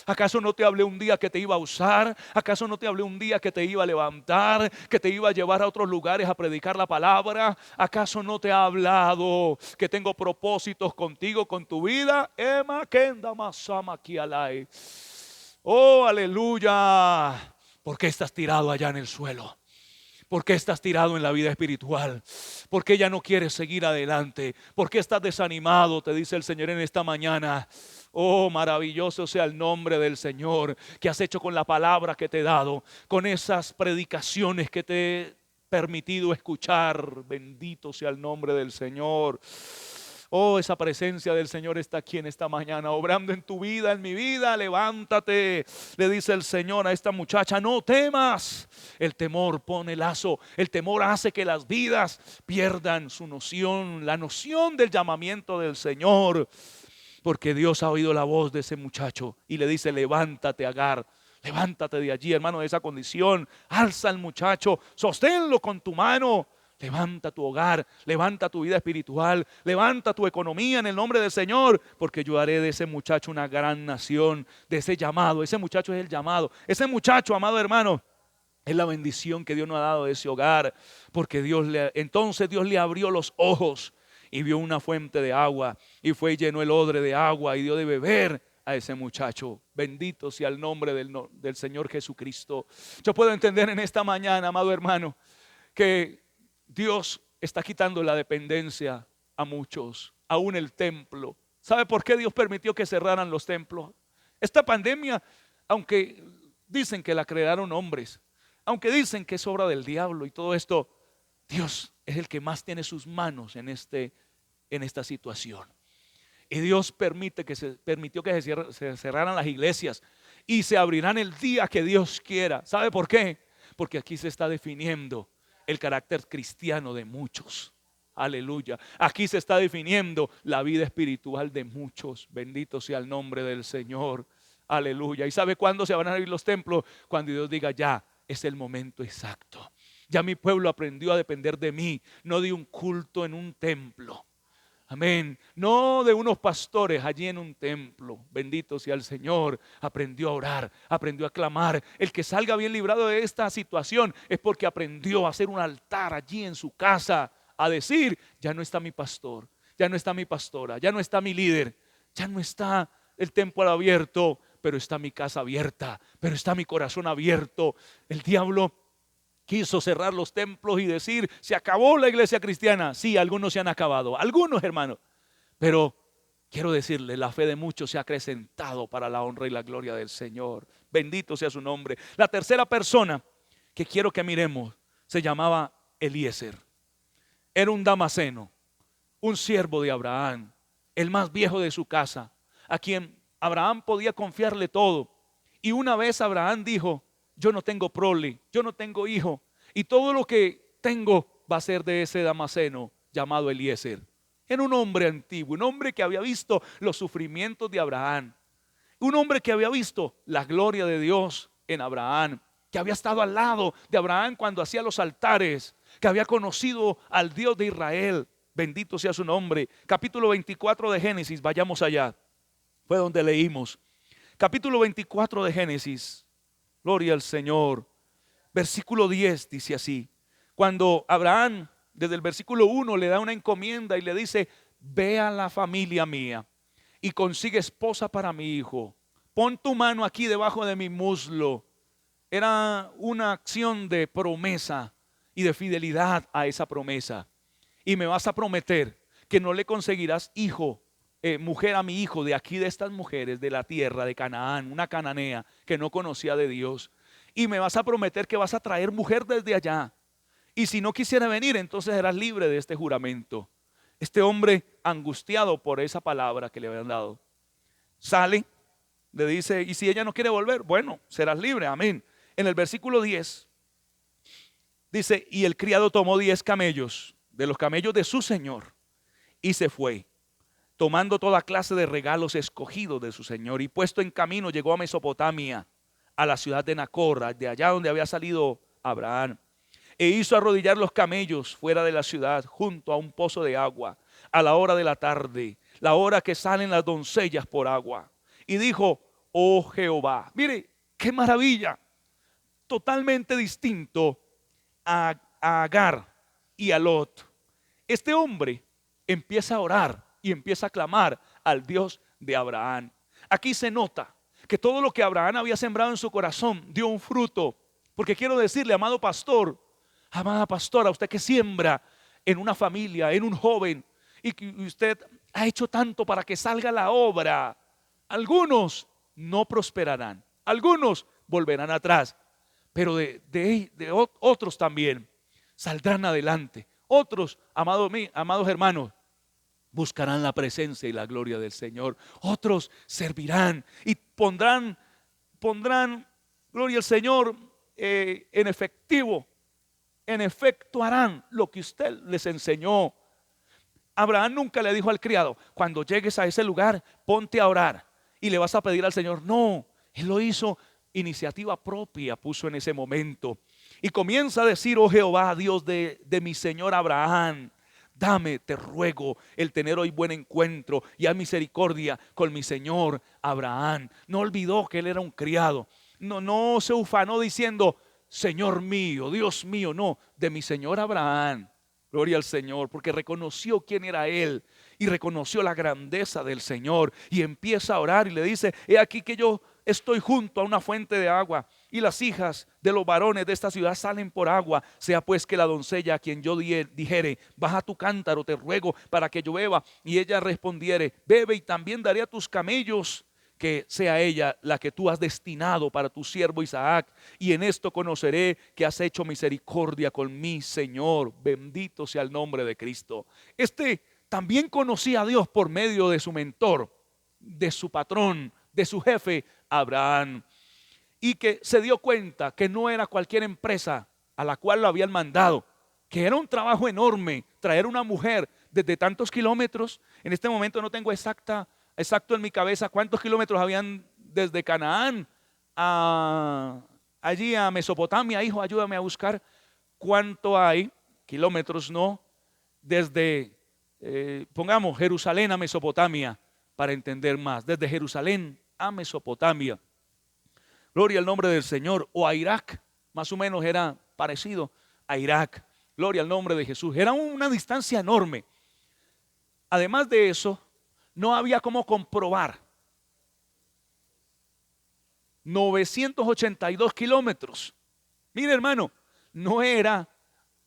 ¿Acaso no te hablé un día que te iba a usar? ¿Acaso no te hablé un día que te iba a levantar, que te iba a llevar a otros lugares a predicar la palabra? ¿Acaso no te ha hablado que tengo propósitos contigo, con tu vida? Oh, aleluya. ¿Por qué estás tirado allá en el suelo? ¿Por qué estás tirado en la vida espiritual? ¿Por qué ya no quieres seguir adelante? ¿Por qué estás desanimado? Te dice el Señor en esta mañana. Oh, maravilloso sea el nombre del Señor. ¿Qué has hecho con la palabra que te he dado? Con esas predicaciones que te he permitido escuchar. Bendito sea el nombre del Señor. Oh, esa presencia del Señor está aquí en esta mañana, obrando en tu vida, en mi vida. Levántate, le dice el Señor a esta muchacha: no temas. El temor pone lazo, el temor hace que las vidas pierdan su noción, la noción del llamamiento del Señor. Porque Dios ha oído la voz de ese muchacho y le dice: levántate, Agar. Levántate de allí, hermano, de esa condición. Alza al muchacho, sosténlo con tu mano. Levanta tu hogar, levanta tu vida espiritual, levanta tu economía en el nombre del Señor, porque yo haré de ese muchacho una gran nación, de ese llamado. Ese muchacho es el llamado. Ese muchacho, amado hermano, es la bendición que Dios nos ha dado de ese hogar, porque entonces Dios le abrió los ojos y vio una fuente de agua y fue y llenó el odre de agua y dio de beber a ese muchacho. Bendito sea el nombre del Señor Jesucristo. Yo puedo entender en esta mañana, amado hermano, que Dios está quitando la dependencia a muchos, aún el templo. ¿Sabe por qué Dios permitió que cerraran los templos? Esta pandemia, aunque dicen que la crearon hombres, aunque dicen que es obra del diablo y todo esto, Dios es el que más tiene sus manos en esta situación. Y Dios permitió que se cerraran las iglesias y se abrirán el día que Dios quiera. ¿Sabe por qué? Porque aquí se está definiendo el carácter cristiano de muchos. Aleluya. Aquí se está definiendo la vida espiritual de muchos. Bendito sea el nombre del Señor. Aleluya. ¿Y sabe cuándo se van a abrir los templos? Cuando Dios diga: ya es el momento exacto. Ya mi pueblo aprendió a depender de mí, no de un culto en un templo. Amén. No de unos pastores allí en un templo. Bendito sea el Señor. Aprendió a orar, aprendió a clamar. El que salga bien librado de esta situación es porque aprendió a hacer un altar allí en su casa, a decir: ya no está mi pastor, ya no está mi pastora, ya no está mi líder, ya no está el templo abierto, pero está mi casa abierta, pero está mi corazón abierto. El diablo quiso cerrar los templos y decir: se acabó la iglesia cristiana. Sí, algunos se han acabado, algunos, hermanos. Pero quiero decirle, la fe de muchos se ha acrecentado para la honra y la gloria del Señor. Bendito sea su nombre. La tercera persona que quiero que miremos se llamaba Eliezer. Era un damaseno, un siervo de Abraham, el más viejo de su casa, a quien Abraham podía confiarle todo. Y una vez Abraham dijo: yo no tengo prole, yo no tengo hijo, y todo lo que tengo va a ser de ese damaseno llamado Eliezer. Era un hombre antiguo, un hombre que había visto los sufrimientos de Abraham, un hombre que había visto la gloria de Dios en Abraham, que había estado al lado de Abraham cuando hacía los altares, que había conocido al Dios de Israel. Bendito sea su nombre. Capítulo 24 de Génesis, vayamos allá. Fue donde leímos. Capítulo 24 de Génesis. Gloria al Señor. Versículo 10 dice así: cuando Abraham, desde el versículo 1, le da una encomienda y le dice: ve a la familia mía y consigue esposa para mi hijo. Pon tu mano aquí debajo de mi muslo. Era una acción de promesa y de fidelidad a esa promesa. Y me vas a prometer que no le conseguirás mujer a mi hijo de aquí, de estas mujeres de la tierra de Canaán, una cananea que no conocía de Dios. Y me vas a prometer que vas a traer mujer desde allá. Y si no quisiera venir, entonces eras libre de este juramento. Este hombre, angustiado por esa palabra que le habían dado, sale, le dice: y si ella no quiere volver, bueno, serás libre, amén. En el versículo 10 dice: y el criado tomó 10 camellos de los camellos de su señor y se fue, tomando toda clase de regalos escogidos de su señor, y puesto en camino llegó a Mesopotamia, a la ciudad de Nacor, de allá donde había salido Abraham. E hizo arrodillar los camellos fuera de la ciudad, junto a un pozo de agua, a la hora de la tarde, la hora que salen las doncellas por agua. Y dijo: oh Jehová. Mire, qué maravilla. Totalmente distinto a Agar y a Lot. Este hombre empieza a orar y empieza a clamar al Dios de Abraham. Aquí se nota que todo lo que Abraham había sembrado en su corazón dio un fruto. Porque quiero decirle, amado pastor, amada pastora, usted que siembra en una familia, en un joven, y que usted ha hecho tanto para que salga la obra, algunos no prosperarán, algunos volverán atrás, pero de otros también saldrán adelante. Otros, amados hermanos, buscarán la presencia y la gloria del Señor. Otros servirán y pondrán, gloria al Señor, en efecto harán lo que usted les enseñó. Abraham nunca le dijo al criado: cuando llegues a ese lugar, ponte a orar y le vas a pedir al Señor. No, él lo hizo, iniciativa propia puso en ese momento. Y comienza a decir: oh Jehová, Dios de mi Señor Abraham, dame, te ruego, el tener hoy buen encuentro y haz misericordia con mi Señor Abraham. No olvidó que él era un criado. No se ufanó diciendo: Señor mío, Dios mío. No, de mi Señor Abraham. Gloria al Señor, porque reconoció quién era él y reconoció la grandeza del Señor, y empieza a orar y le dice: he aquí que yo estoy junto a una fuente de agua, y las hijas de los varones de esta ciudad salen por agua. Sea pues que la doncella a quien yo dijere: baja tu cántaro, te ruego, para que yo beba, y ella respondiere: bebe, y también daré a tus camellos, que sea ella la que tú has destinado para tu siervo Isaac, y en esto conoceré que has hecho misericordia con mi Señor. Bendito sea el nombre de Cristo. Este también conocía a Dios por medio de su mentor, de su patrón, de su jefe Abraham, y que se dio cuenta que no era cualquier empresa a la cual lo habían mandado, que era un trabajo enorme traer una mujer desde tantos kilómetros. En este momento no tengo exacto en mi cabeza cuántos kilómetros habían desde Canaán allí a Mesopotamia. Hijo, ayúdame a buscar cuánto hay, kilómetros no, desde pongamos Jerusalén a Mesopotamia, para entender más. Desde Jerusalén a Mesopotamia, gloria al nombre del Señor. O a Irak, más o menos era parecido a Irak. Gloria al nombre de Jesús. Era una distancia enorme. Además de eso, no había cómo comprobar. 982 kilómetros. Mire, hermano, no era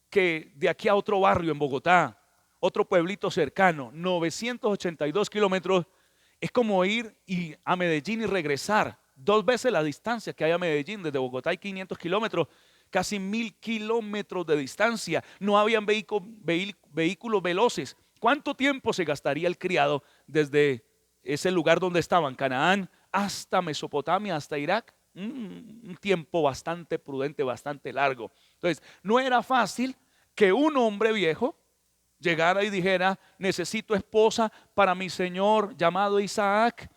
que de aquí a otro barrio en Bogotá, otro pueblito cercano. 982 kilómetros Es como ir a Medellín y regresar. 2 veces la distancia que hay a Medellín. Desde Bogotá hay 500 kilómetros, casi 1000 kilómetros de distancia. No habían vehículos veloces. ¿Cuánto tiempo se gastaría el criado desde ese lugar donde estaban, Canaán, hasta Mesopotamia, hasta Irak? Un tiempo bastante prudente, bastante largo. Entonces, no era fácil que un hombre viejo llegara y dijera: necesito esposa para mi señor llamado Isaac,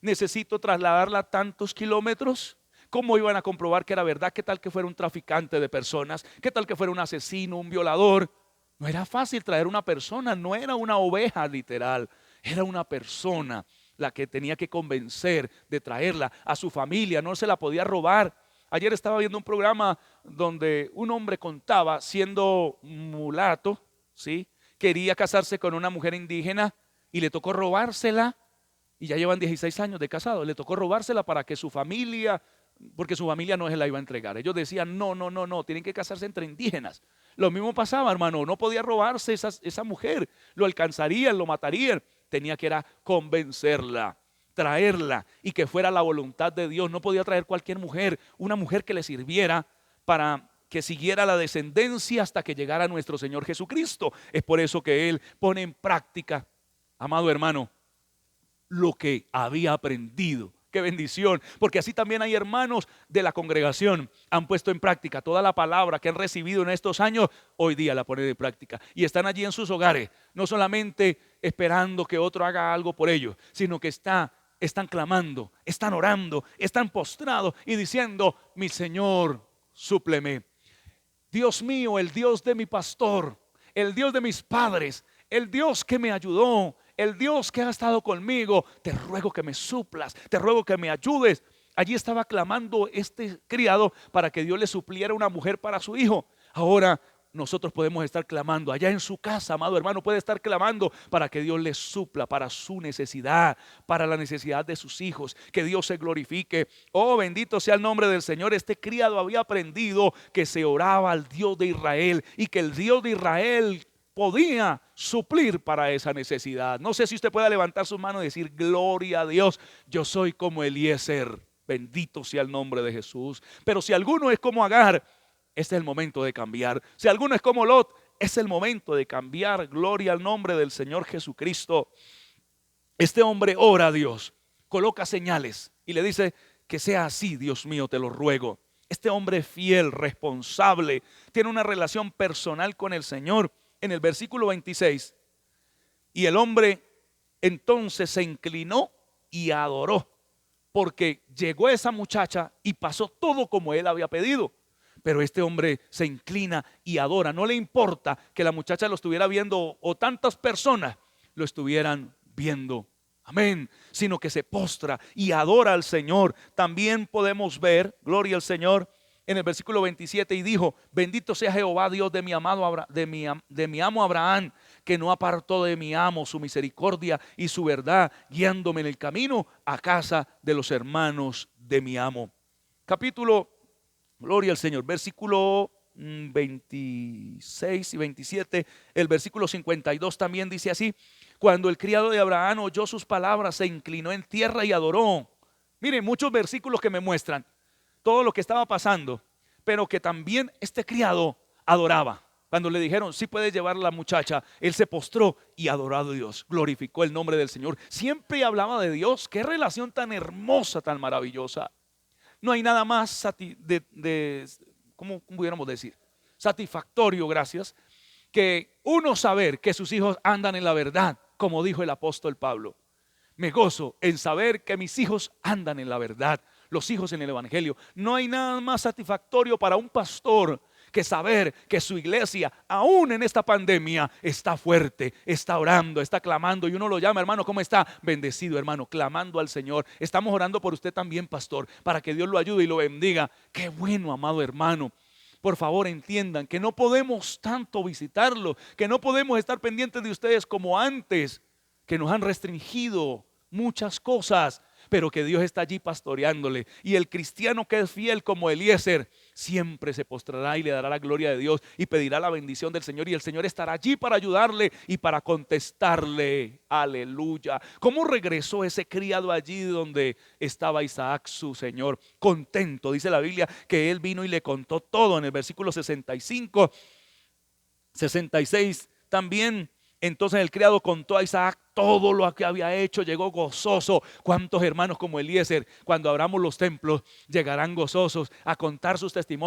necesito trasladarla tantos kilómetros. ¿Cómo iban a comprobar que era verdad? ¿Qué tal que fuera un traficante de personas? ¿Qué tal que fuera un asesino, un violador? No era fácil traer una persona, no era una oveja literal, era una persona la que tenía que convencer de traerla a su familia, no se la podía robar. Ayer estaba viendo un programa donde un hombre contaba, siendo mulato, ¿sí?, quería casarse con una mujer indígena y le tocó robársela, y ya llevan 16 años de casado, le tocó robársela para que su familia, porque su familia no se la iba a entregar. Ellos decían: no, tienen que casarse entre indígenas. Lo mismo pasaba, hermano, no podía robarse esa mujer, lo alcanzarían, lo matarían. Tenía que era convencerla, traerla, y que fuera la voluntad de Dios. No podía traer cualquier mujer, una mujer que le sirviera para que siguiera la descendencia hasta que llegara nuestro Señor Jesucristo. Es por eso que Él pone en práctica, amado hermano, lo que había aprendido. Qué bendición, porque así también hay hermanos de la congregación, han puesto en práctica toda la palabra que han recibido en estos años, hoy día la ponen en práctica y están allí en sus hogares, no solamente esperando que otro haga algo por ellos, sino que están clamando, están orando, están postrados y diciendo: mi Señor, súpleme. Dios mío, el Dios de mi pastor, el Dios de mis padres, el Dios que me ayudó, el Dios que ha estado conmigo, te ruego que me suplas, te ruego que me ayudes. Allí estaba clamando este criado para que Dios le supliera una mujer para su hijo. Ahora nosotros podemos estar clamando allá en su casa, amado hermano, puede estar clamando para que Dios le supla para su necesidad, para la necesidad de sus hijos, que Dios se glorifique. Oh, bendito sea el nombre del Señor. Este criado había aprendido que se oraba al Dios de Israel y que el Dios de Israel podía suplir para esa necesidad. No sé si usted pueda levantar su mano y decir: gloria a Dios, yo soy como Eliezer. Bendito sea el nombre de Jesús. Pero si alguno es como Agar, este es el momento de cambiar. Si alguno es como Lot, es el momento de cambiar. Gloria al nombre del Señor Jesucristo. Este hombre ora a Dios, coloca señales y le dice: que sea así, Dios mío, te lo ruego. Este hombre fiel, responsable, tiene una relación personal con el Señor. En el versículo 26, y el hombre entonces se inclinó y adoró, porque llegó esa muchacha y pasó todo como él había pedido. Pero este hombre se inclina y adora. No le importa que la muchacha lo estuviera viendo o tantas personas lo estuvieran viendo. Amén. Sino que se postra y adora al Señor. También podemos ver, gloria al Señor, en el versículo 27, y dijo: bendito sea Jehová, Dios de mi amado de mi amo Abraham, que no apartó de mi amo su misericordia y su verdad, guiándome en el camino a casa de los hermanos de mi amo. Capítulo, gloria al Señor, versículo 26 y 27, el versículo 52 también dice así: cuando el criado de Abraham oyó sus palabras, se inclinó en tierra y adoró. Miren, muchos versículos que me muestran todo lo que estaba pasando, pero que también este criado adoraba. Cuando le dijeron: sí puedes llevar a la muchacha, él se postró y adoró a Dios, glorificó el nombre del Señor. Siempre hablaba de Dios. Qué relación tan hermosa, tan maravillosa. No hay nada más ¿cómo pudiéramos decir? Satisfactorio, gracias, que uno saber que sus hijos andan en la verdad, como dijo el apóstol Pablo. Me gozo en saber que mis hijos andan en la verdad, los hijos en el evangelio. No hay nada más satisfactorio para un pastor que saber que su iglesia, aún en esta pandemia, está fuerte, está orando, está clamando. Y uno lo llama: hermano, ¿cómo está? Bendecido, hermano, clamando al Señor. Estamos orando por usted también, pastor, para que Dios lo ayude y lo bendiga. Qué bueno, amado hermano. Por favor, entiendan que no podemos tanto visitarlo, que no podemos estar pendientes de ustedes como antes, que nos han restringido muchas cosas. pero que Dios está allí pastoreándole. Y el cristiano que es fiel como Eliezer siempre se postrará y le dará la gloria de Dios y pedirá la bendición del Señor, y el Señor estará allí para ayudarle y para contestarle. Aleluya. ¿Cómo regresó ese criado allí donde estaba Isaac, su señor? Contento. Dice la Biblia que él vino y le contó todo en el versículo 65, 66 también. Entonces el criado contó a Isaac todo lo que había hecho, llegó gozoso. ¿Cuántos hermanos como Eliezer, cuando abramos los templos, llegarán gozosos a contar sus testimonios?